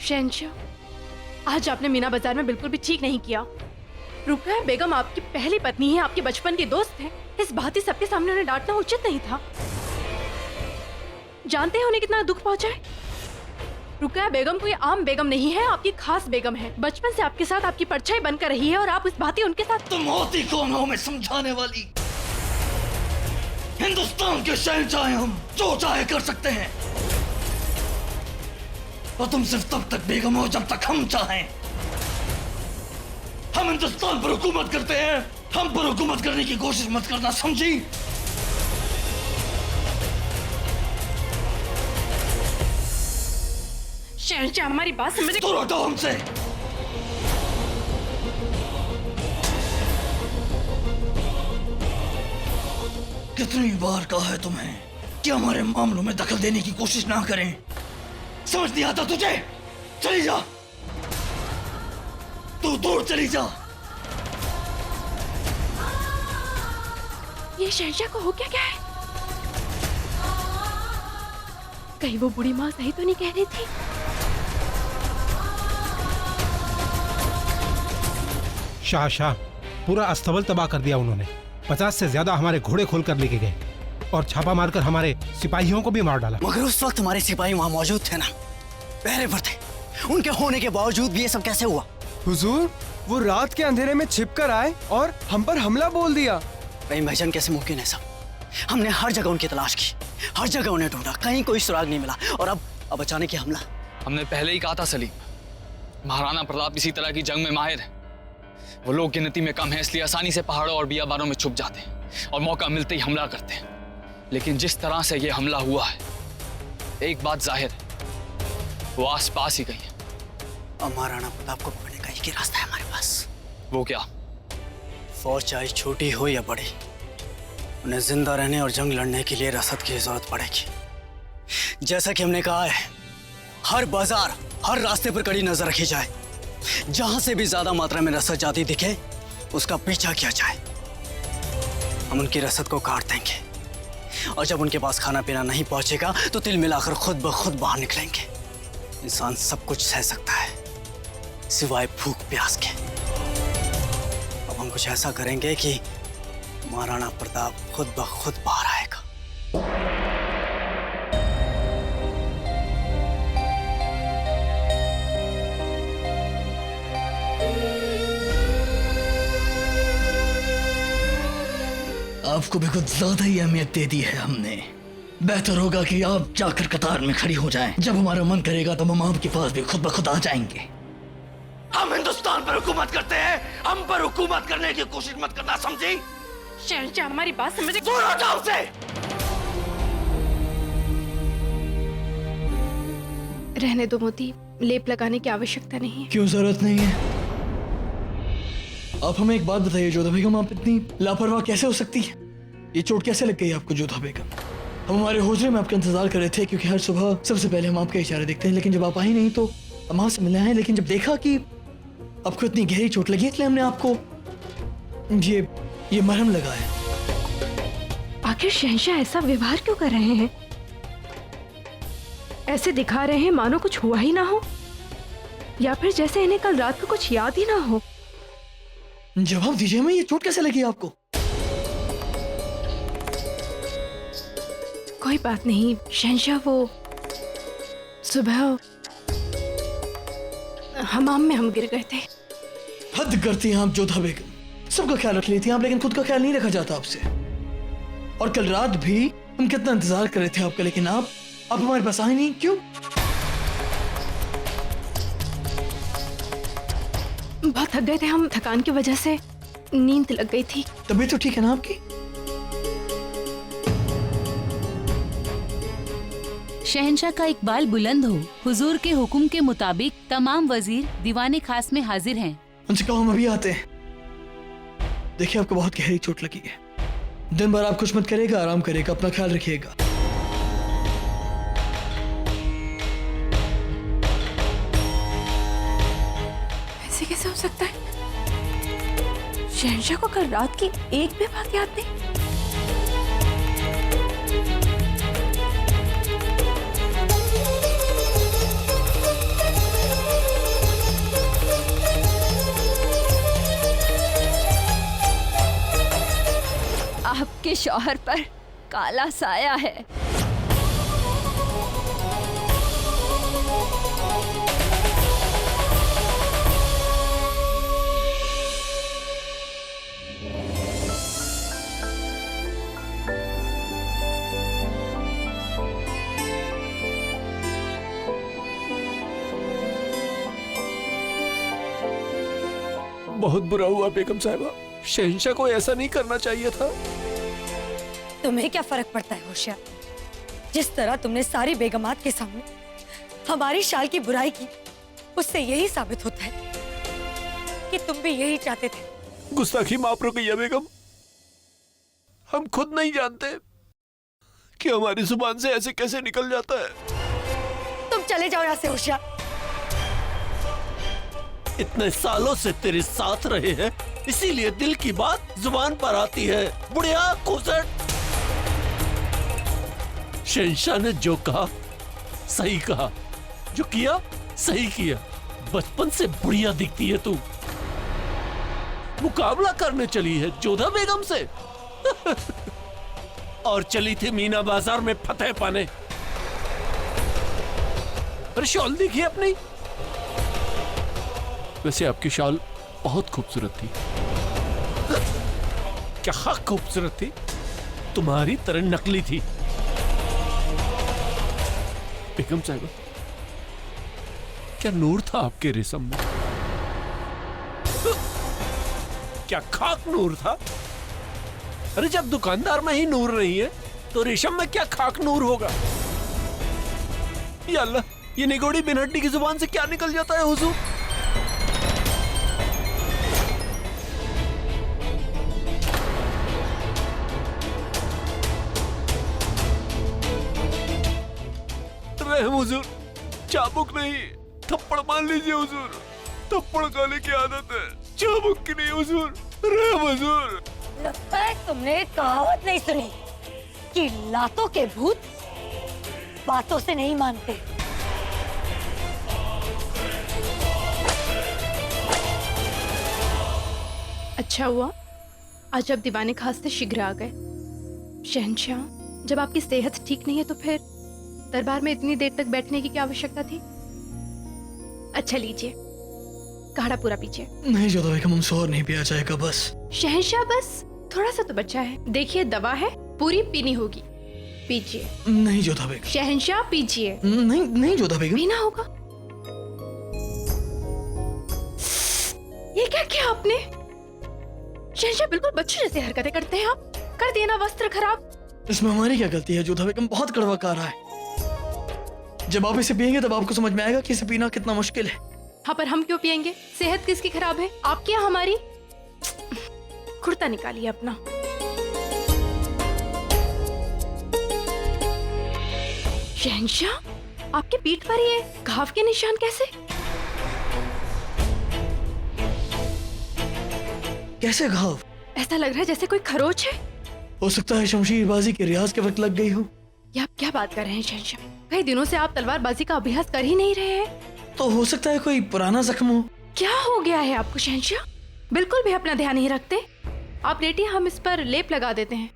शहंशाह, आज आपने मीना बाजार में बिल्कुल भी ठीक नहीं किया। रुकया बेगम आपकी पहली पत्नी है, आपके बचपन की दोस्त है। इस बात ही सबके सामने उन्हें डांटना उचित नहीं था। जानते हैं उन्हें कितना दुख पहुंचा है? रुकया बेगम कोई आम बेगम नहीं है, आपकी खास बेगम है। बचपन से आपके साथ आपकी परछाई बनकर रही है और आप इस बात ही उनके साथ। तुम होती कौन हो हमें समझाने वाली? हिंदुस्तान के शहंशाह हैं हम, जो चाहे कर सकते हैं। और तुम सिर्फ तब तक बेगम हो जब तक हम चाहें। हम हिंदुस्तान पर हुकूमत करते हैं, हम पर हुकूमत करने की कोशिश मत करना, समझी? शहंशाह, हमारी बात समझे। दूर हटो हमसे। कितनी बार कहा है तुम्हें कि हमारे मामलों में दखल देने की कोशिश ना करें? समझ नहीं आता तुझे? चली जा, तू दूर चली जा। ये शहंशाह को हो क्या है? कहीं वो बूढ़ी माँ सही तो नहीं कह रही थी? शाह पूरा अस्तबल तबाह कर दिया उन्होंने। 50 से ज्यादा हमारे घोड़े खोल कर लेके गए और छापा मारकर हमारे सिपाहियों को भी मार डाला। मगर उस वक्त हमारे सिपाही वहाँ मौजूद थे ना, पहरे पर थे। उनके होने के बावजूद भी ये सब कैसे हुआ? हुजूर, वो रात के अंधेरे में छिपकर आए और हम पर हमला बोल दिया। रहीम भाईजान, कैसे मुमकिन है सब? हमने हर जगह उनकी तलाश की, हर जगह उन्हें ढूंढा, कहीं कोई सुराग नहीं मिला। और अब अचानक ये हमला। हमने पहले ही कहा था सलीम, महाराणा प्रताप इसी तरह की जंग में माहिर है। वो लोग गिनती में कम है, इसलिए आसानी से पहाड़ों और बियाबानों में छुप जाते हैं और मौका मिलते ही हमला करते हैं। लेकिन जिस तरह से ये हमला हुआ है, एक बात जाहिर है, वो आस पास ही कहीं है। अब महाराणा प्रताप को पकड़ने का एक ही रास्ता है हमारे पास। वो क्या? फौज चाहे छोटी हो या बड़ी, उन्हें जिंदा रहने और जंग लड़ने के लिए रसद की जरूरत पड़ेगी। जैसा कि हमने कहा है, हर बाजार, हर रास्ते पर कड़ी नजर रखी जाए। जहां से भी ज्यादा मात्रा में रसद जाती दिखे, उसका पीछा किया जाए। हम उनकी रसद को काट देंगे और जब उनके पास खाना पीना नहीं पहुंचेगा तो तिल मिलाकर खुद ब खुद बाहर निकलेंगे। इंसान सब कुछ सह सकता है सिवाय भूख प्यास के। अब हम कुछ ऐसा करेंगे कि महाराणा प्रताप खुद ब खुद बाहर आएगा। आपको भी कुछ ज्यादा ही अहमियत दे दी है हमने। बेहतर होगा कि आप जाकर कतार में खड़ी हो जाएं। जब हमारा मन करेगा तब हम आपके पास भी खुद ब खुद आ जाएंगे। हम हिंदुस्तान पर हुकूमत करते हैं, हम पर हुकूमत करने की कोशिश मत करना, समझी? शहंशाह, हमारी बात समझे। दूर हटाओ से। रहने दो मोती, लेप लगाने की आवश्यकता नहीं है। क्यों जरूरत नहीं है? आप हमें एक बात बताइए जोधा बेगम, आप इतनी लापरवाह कैसे हो सकती है? ये चोट कैसे लग गई आपको जोधा बेगम? हम हमारे हुजरे में आपका इंतजार कर रहे थे, क्योंकि हर सुबह सबसे पहले हम आपके इशारे देखते हैं। लेकिन जब आप आई नहीं तो हम आपसे मिलने आए। लेकिन जब देखा कि आपको इतनी गहरी चोट लगी, इसलिए हमने आपको ये मरहम लगाया। आखिर शहंशाह ऐसा व्यवहार क्यों कर रहे हैं? ऐसे दिखा रहे हैं मानो कुछ हुआ ही ना हो, या फिर जैसे इन्हें कल रात को कुछ याद ही ना हो। जवाब दीजिए, हमें ये चोट कैसे लगी आपको? कोई बात नहीं शहंशाह, वो सुबह हमाम में हम गिर गए थे। हद करती हैं आप जोधा बेगम। सबका ख्याल रख लेती हैं आप, लेकिन खुद का ख्याल नहीं रखा जाता आपसे। और कल रात भी हम कितना इंतजार कर रहे थे आपका, लेकिन आप हमारे पास आए नहीं। क्यों? बहुत थक गए थे हम, थकान की वजह से नींद लग गई थी। तबीयत तो ठीक है ना आपकी? शहंशाह का इकबाल बुलंद हो। हुजूर के हुक्म के मुताबिक तमाम वजीर दीवाने खास में हाजिर हैं। उनसे कहो हम अभी आते हैं। देखिए आपको बहुत गहरी चोट लगी है। दिन भर आप कुछ मत करेगा, आराम करेगा, अपना ख्याल रखिएगा। ऐसे कैसे हो सकता है? शहंशाह को कल रात की एक भी बात याद नहीं। आपके शौहर पर काला साया है। बहुत बुरा हुआ बेगम साहिबा, शहंशाह को ऐसा नहीं करना चाहिए था। तुम्हें क्या फर्क पड़ता है होशियार? जिस तरह तुमने सारी बेगमात के सामने हमारी शाल की बुराई की, उससे यही साबित होता है कि तुम भी यही चाहते थे। गुस्ताखी माफ रखिए बेगम, हम खुद नहीं जानते कि हमारी जुबान से ऐसे कैसे निकल जाता है। तुम चले जाओ यहाँ से होशियार। इतने सालों से तेरे साथ रहे हैं, इसीलिए दिल की बात जुबान पर आती है। बुढ़िया खुसट। शहंशाह ने जो कहा सही कहा, जो किया सही किया। बचपन से बुढ़िया दिखती है तू। मुकाबला करने चली है जोधा बेगम से और चली थी मीना बाजार में फतेह पाने। अरे शॉल देखिए अपनी। वैसे आपकी शॉल बहुत खूबसूरत थी। क्या हक खूबसूरत थी, तुम्हारी तरह नकली थी। बेगम साहिबा, क्या नूर था आपके रेशम में? क्या खाक नूर था? अरे जब दुकानदार में ही नूर नहीं है तो रेशम में क्या खाक नूर होगा? या अल्लाह, ये निगोड़ी बिन हड्डी की जुबान से क्या निकल जाता है हुजूर? हुजूर, चाबुक नहीं, थप्पड़ मार लीजिए हुजूर। थप्पड़ खाने की आदत है, चाबुक की नहीं हुजूर। रहम हुजूर। लगता है तुमने कहावत नहीं सुनी कि लातों के भूत बातों से नहीं मानते। अच्छा हुआ आज आप दीवाने खास से शीघ्र आ गए। शहंशाह, जब आपकी सेहत ठीक नहीं है तो फिर दरबार में इतनी देर तक बैठने की क्या आवश्यकता थी? अच्छा लीजिए, काढ़ा पूरा पीजिए। नहीं जोधा बेगम, हमसे और नहीं पिया जाएगा बस। शहंशाह, बस थोड़ा सा तो बचा है। देखिए दवा है, पूरी पीनी होगी, पीजिए। नहीं जोधा बेगम। शहंशाह पीजिए। नहीं नहीं जोधा बेगम। पीना होगा। ये क्या किया आपने? शहंशाह, बिल्कुल बच्चों जैसे हरकतें करते हैं आप। कर दिए ना वस्त्र खराब। इसमें हमारी क्या गलती है जोधा बेगम? बहुत कड़वा काढ़ा है। जब आप इसे पियेंगे तब आपको समझ में आएगा कि इसे पीना कितना मुश्किल है। हाँ, पर हम क्यों पियेंगे? सेहत किसकी खराब है, आपकी या हमारी? कुर्ता निकालिए अपना। शहंशाह, आपकी पीठ पर ये घाव के निशान कैसे? कैसे घाव? ऐसा लग रहा है जैसे कोई खरोच है। हो सकता है शमशीरबाजी के रियाज के वक्त लग गई हो। ये आप क्या बात कर रहे हैं शहंशाह? कई दिनों से आप तलवारबाजी का अभ्यास कर ही नहीं रहे हैं। तो हो सकता है कोई पुराना जख्म हो। क्या हो गया है आपको शहंशाह? बिल्कुल भी अपना ध्यान नहीं रखते। आप लेटिए, हम इस पर लेप लगा देते हैं।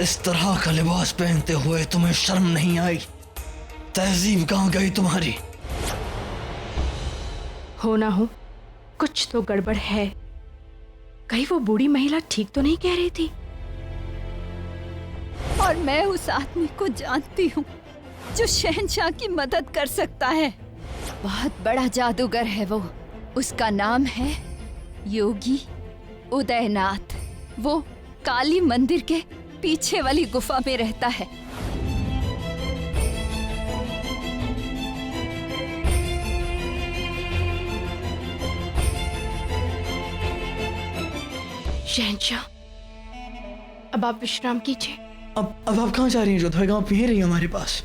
इस तरह का लिबास पहनते हुए तुम्हें शर्म नहीं आई? तहजीब कहाँ गई तुम्हारी? हो ना हो, कुछ तो गड़बड़ है। कहीं वो बूढ़ी महिला ठीक तो नहीं कह रही थी? और मैं उस आदमी को जानती हूँ जो शहंशाह की मदद कर सकता है। बहुत बड़ा जादूगर है वो। उसका नाम है योगी उदयनाथ। वो काली मंदिर के पीछे वाली गुफा में रहता है। शहंशाह, अब आप विश्राम कीजिए। अब आप कहाँ जा रही हैं जोधा बेगम? आप यहीं रही हमारे पास।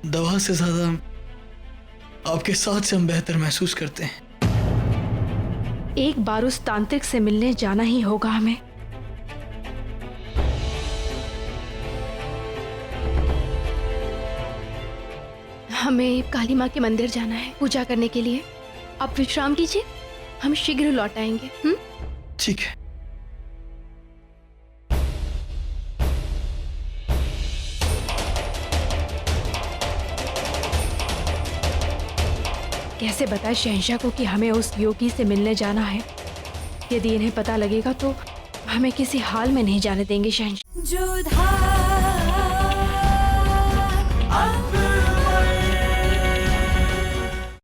दवा से ज्यादा आपके साथ से हम बेहतर महसूस करते हैं। एक बार उस तांत्रिक से मिलने जाना ही होगा हमें। हमें काली माँ के मंदिर जाना है पूजा करने के लिए। आप विश्राम कीजिए, हम शीघ्र लौट आएंगे। ठीक है। कैसे बताए शहंशाह को कि हमें उस योगी से मिलने जाना है? यदि इन्हें पता लगेगा तो हमें किसी हाल में नहीं जाने देंगे शहंशाह।